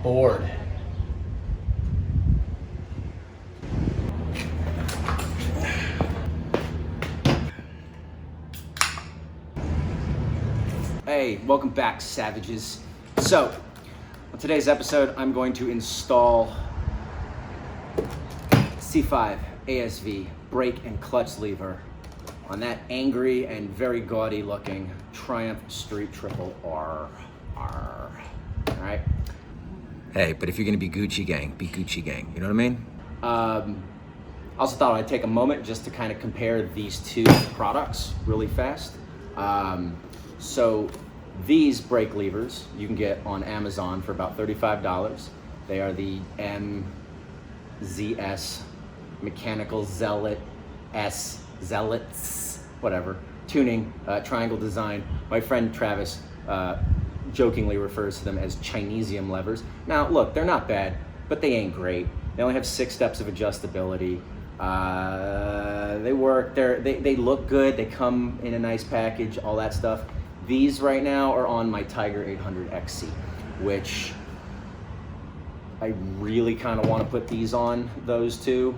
board. Hey, welcome back, savages. So, on today's episode, I'm going to install C5 ASV brake and clutch lever on that angry and very gaudy looking Triumph Street Triple R. All right. Hey, but if you're gonna be Gucci gang, be Gucci gang. You know what I mean? I also thought I'd take a moment just to kind of compare these two products really fast. So these brake levers you can get on Amazon for about $35. They are the MZS Mechanical Zealots, whatever, tuning, triangle design. My friend Travis jokingly refers to them as Chinesium levers. Now, look, they're not bad, but they ain't great. They only have 6 steps of adjustability. They work, they look good, they come in a nice package, all that stuff. These right now are on my Tiger 800 XC, which I really kind of want to put these on those two.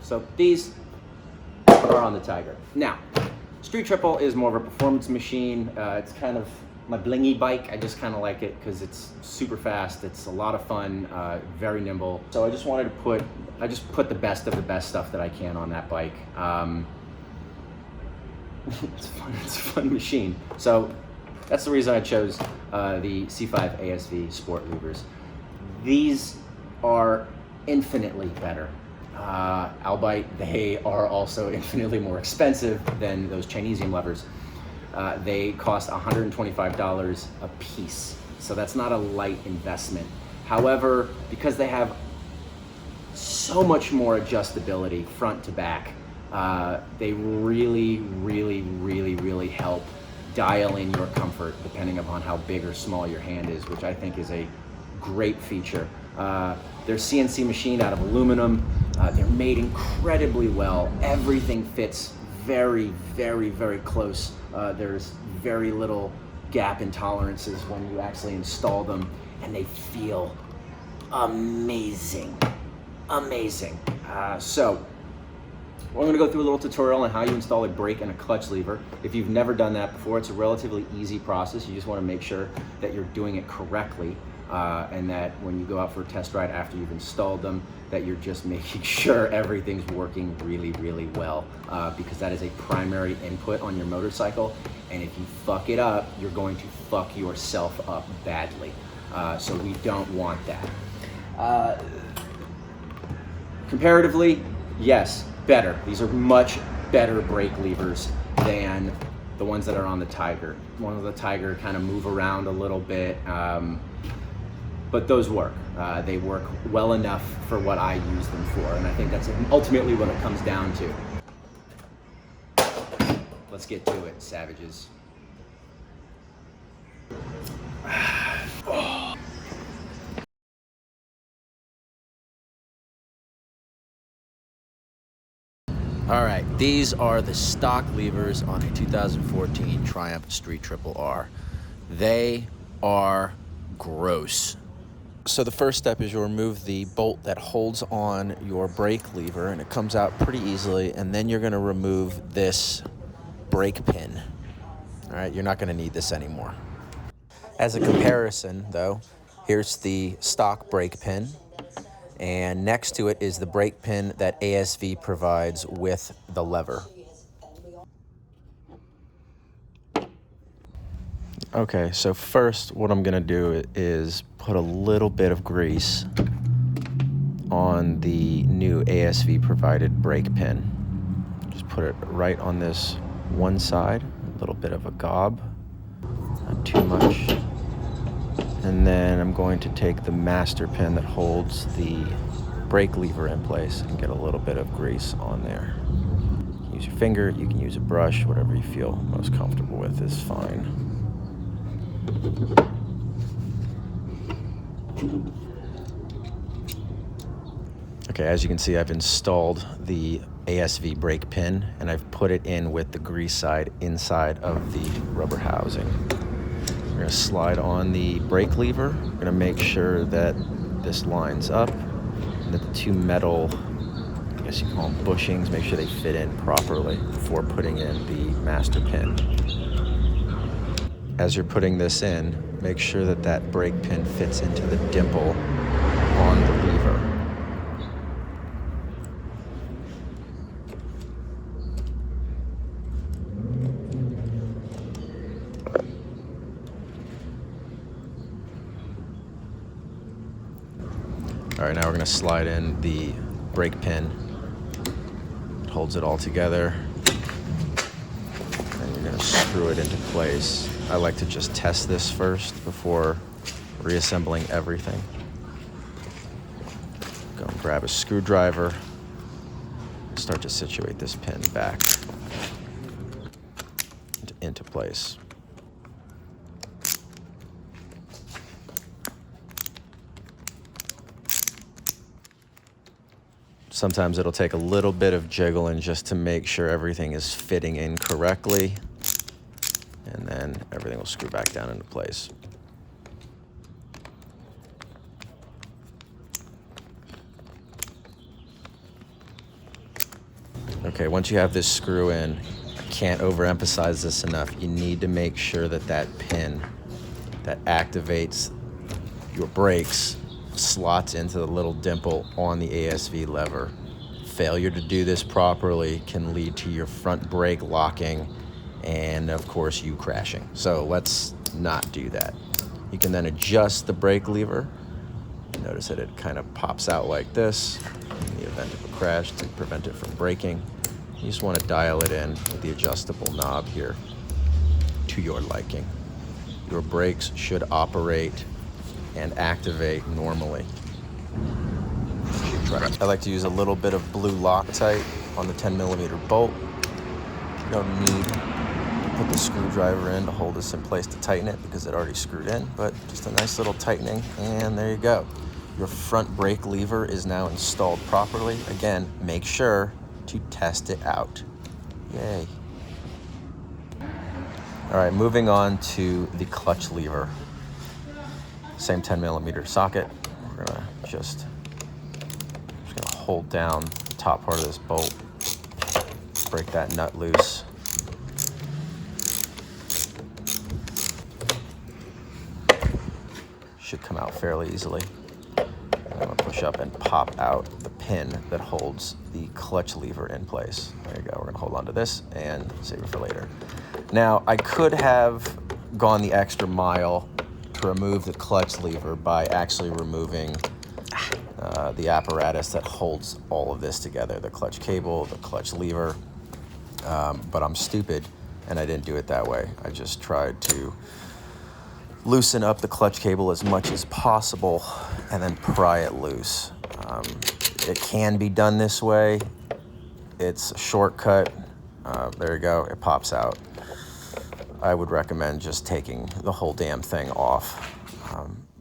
So these are on the Tiger. Now, Street Triple is more of a performance machine. It's kind of my blingy bike. I just kind of like it because it's super fast. It's a lot of fun, very nimble. So I just wanted to put the best of the best stuff that I can on that bike. It's fun. It's a fun machine. So that's the reason I chose the C5 ASV Sport Levers. These are infinitely better. Albeit they are also infinitely more expensive than those Chinesium levers. They cost $125 a piece, so that's not a light investment. However, because they have so much more adjustability front to back, they really help dial in your comfort depending upon how big or small your hand is, which I think is a great feature. They're CNC machined out of aluminum. They're made incredibly well. Everything fits very close. There's very little gap in tolerances when you actually install them, and they feel amazing. So we're gonna go through a little tutorial on how you install a brake and a clutch lever. If you've never done that before, it's a relatively easy process. You just wanna make sure that you're doing it correctly, and that when you go out for a test ride after you've installed them, that you're just making sure everything's working really well, because that is a primary input on your motorcycle, and if you fuck it up, you're going to fuck yourself up badly. So we don't want that. Comparatively, yes, better. These are much better brake levers than the ones that are on the Tiger. One of the Tiger kind of move around a little bit, but those work. They work well enough for what I use them for, and I think that's ultimately what it comes down to. Let's get to it, savages. All right, these are the stock levers on a 2014 Triumph Street Triple R. They are gross. So the first step is you'll remove the bolt that holds on your brake lever, and it comes out pretty easily, and then you're gonna remove this brake pin. All right, you're not gonna need this anymore. As a comparison though, here's the stock brake pin, and next to it is the brake pin that ASV provides with the lever. Okay, so first what I'm gonna do is put a little bit of grease on the new ASV provided brake pin. Just put it right on this one side, a little bit of a gob, not too much. And then I'm going to take the master pin that holds the brake lever in place and get a little bit of grease on there. You can use your finger, you can use a brush, whatever you feel most comfortable with is fine. Okay, as you can see, I've installed the ASV brake pin and I've put it in with the grease side inside of the rubber housing. We're going to slide on the brake lever. We're going to make sure that this lines up and that the two metal, I guess you call them bushings, make sure they fit in properly before putting in the master pin. As you're putting this in, make sure that that brake pin fits into the dimple on the lever. All right, now we're going to slide in the brake pin. It holds it all together. And you're going to screw it into place. I like to just test this first before reassembling everything. Go and grab a screwdriver. Start to situate this pin back into place. Sometimes it'll take a little bit of jiggling just to make sure everything is fitting in correctly, and then everything will screw back down into place. Okay, once you have this screw in, I can't overemphasize this enough. You need to make sure that that pin that activates your brakes slots into the little dimple on the ASV lever. Failure to do this properly can lead to your front brake locking and, of course, you crashing. So let's not do that. You can then adjust the brake lever. Notice that it kind of pops out like this in the event of a crash to prevent it from braking. You just want to dial it in with the adjustable knob here to your liking. Your brakes should operate and activate normally. I like to use a little bit of blue Loctite on the 10mm bolt. You don't need to put the screwdriver in to hold this in place to tighten it because it already screwed in, but just a nice little tightening, and there you go. Your front brake lever is now installed properly. Again, make sure to test it out. Yay. All right, moving on to the clutch lever. Same 10mm socket. We're gonna just hold down the top part of this bolt, break that nut loose. Should come out fairly easily. I'm gonna push up and pop out the pin that holds the clutch lever in place. There you go, we're gonna hold on to this and save it for later. Now, I could have gone the extra mile to remove the clutch lever by actually removing the apparatus that holds all of this together, the clutch cable, the clutch lever, but I'm stupid and I didn't do it that way. I just tried to loosen up the clutch cable as much as possible and then pry it loose. It can be done this way. It's a shortcut. There you go, it pops out. I would recommend just taking the whole damn thing off.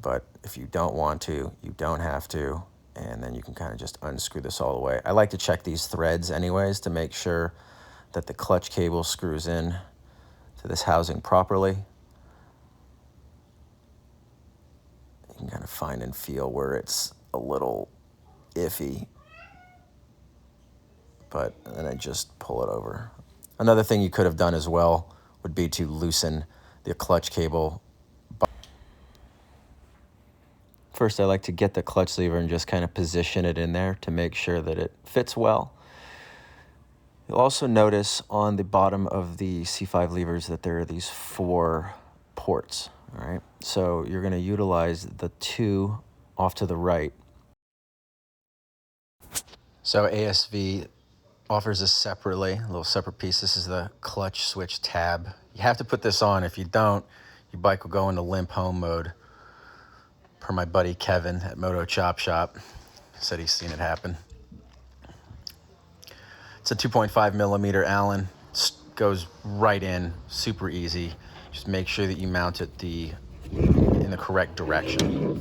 But if you don't want to, you don't have to, and then you can kind of just unscrew this all the way. I like to check these threads anyways to make sure that the clutch cable screws in to this housing properly. You can kind of find and feel where it's a little iffy, but then I just pull it over. Another thing you could have done as well would be to loosen the clutch cable. First, I like to get the clutch lever and just kind of position it in there to make sure that it fits well. You'll also notice on the bottom of the C5 levers that there are these 4 ports, all right? So you're gonna utilize the 2 off to the right. So ASV offers this separately, a little separate piece. This is the clutch switch tab. You have to put this on. If you don't, your bike will go into limp home mode. Per my buddy Kevin at Moto Chop Shop, said he's seen it happen. It's a 2.5mm Allen. Goes right in, super easy. Just make sure that you mount it in the correct direction.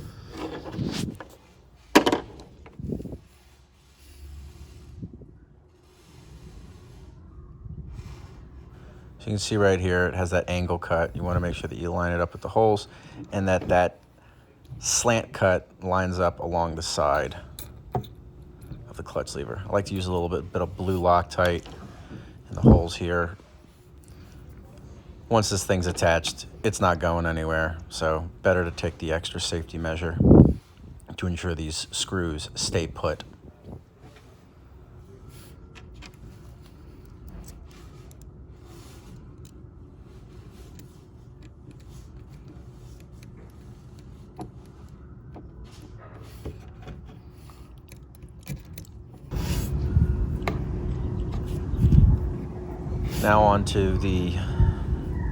So you can see right here, it has that angle cut. You want to make sure that you line it up with the holes and that slant cut lines up along the side of the clutch lever. I like to use a little bit of blue Loctite in the holes here. Once this thing's attached, it's not going anywhere. So better to take the extra safety measure to ensure these screws stay put. Now on to the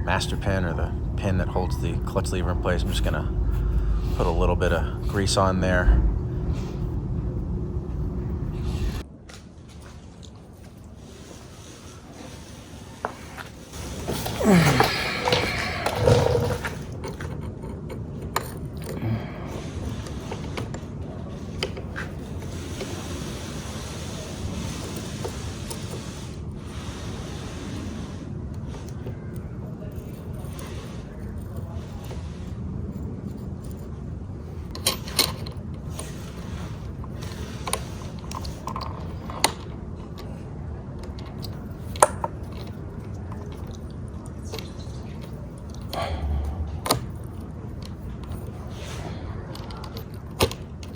master pin, or the pin that holds the clutch lever in place. I'm just gonna put a little bit of grease on there.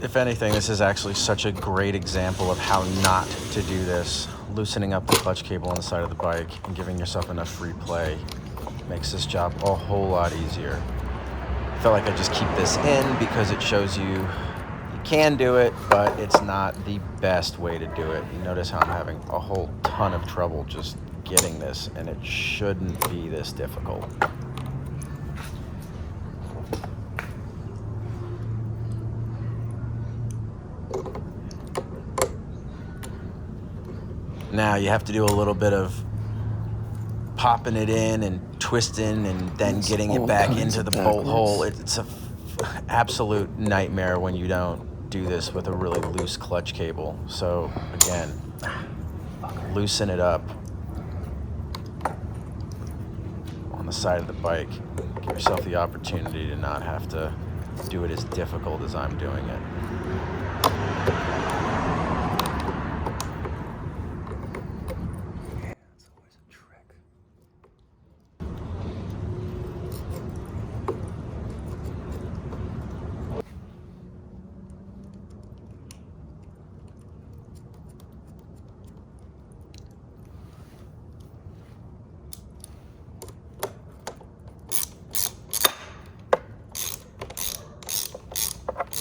If anything, this is actually such a great example of how not to do this. Loosening up the clutch cable on the side of the bike and giving yourself enough free play makes this job a whole lot easier. I feel like I just keep this in because it shows you can do it, but it's not the best way to do it. You notice how I'm having a whole ton of trouble just getting this, and it shouldn't be this difficult. Now you have to do a little bit of popping it in and twisting and then getting it back into the bolt hole. It's an absolute nightmare when you don't do this with a really loose clutch cable. So again, loosen it up on the side of the bike. Give yourself the opportunity to not have to do it as difficult as I'm doing it.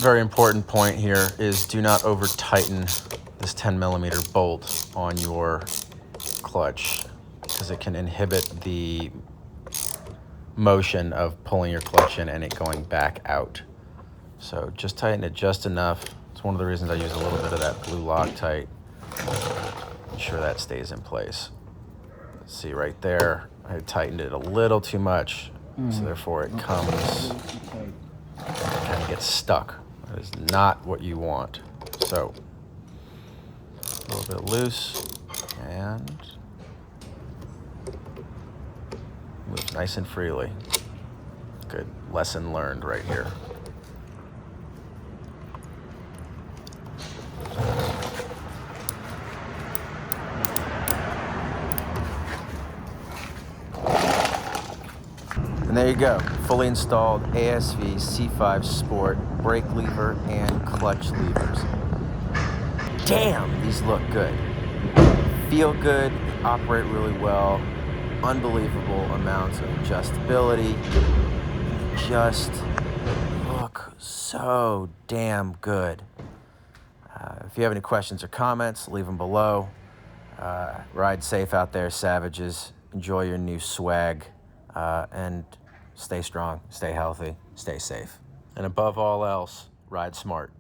Very important point here is do not over tighten this 10mm bolt on your clutch, because it can inhibit the motion of pulling your clutch in and it going back out. So just tighten it just enough. It's one of the reasons I use a little bit of that blue Loctite. Ensure that stays in place. Let's see right there, I tightened it a little too much, so therefore it comes, kind of gets stuck. That is not what you want. So a little bit loose and moves nice and freely. Good lesson learned right here. And there you go, fully installed ASV C5 Sport brake lever and clutch levers. Damn, these look good. Feel good, operate really well, unbelievable amounts of adjustability. Just look so damn good. If you have any questions or comments, leave them below. Ride safe out there, savages. Enjoy your new swag, and stay strong, stay healthy, stay safe. And above all else, ride smart.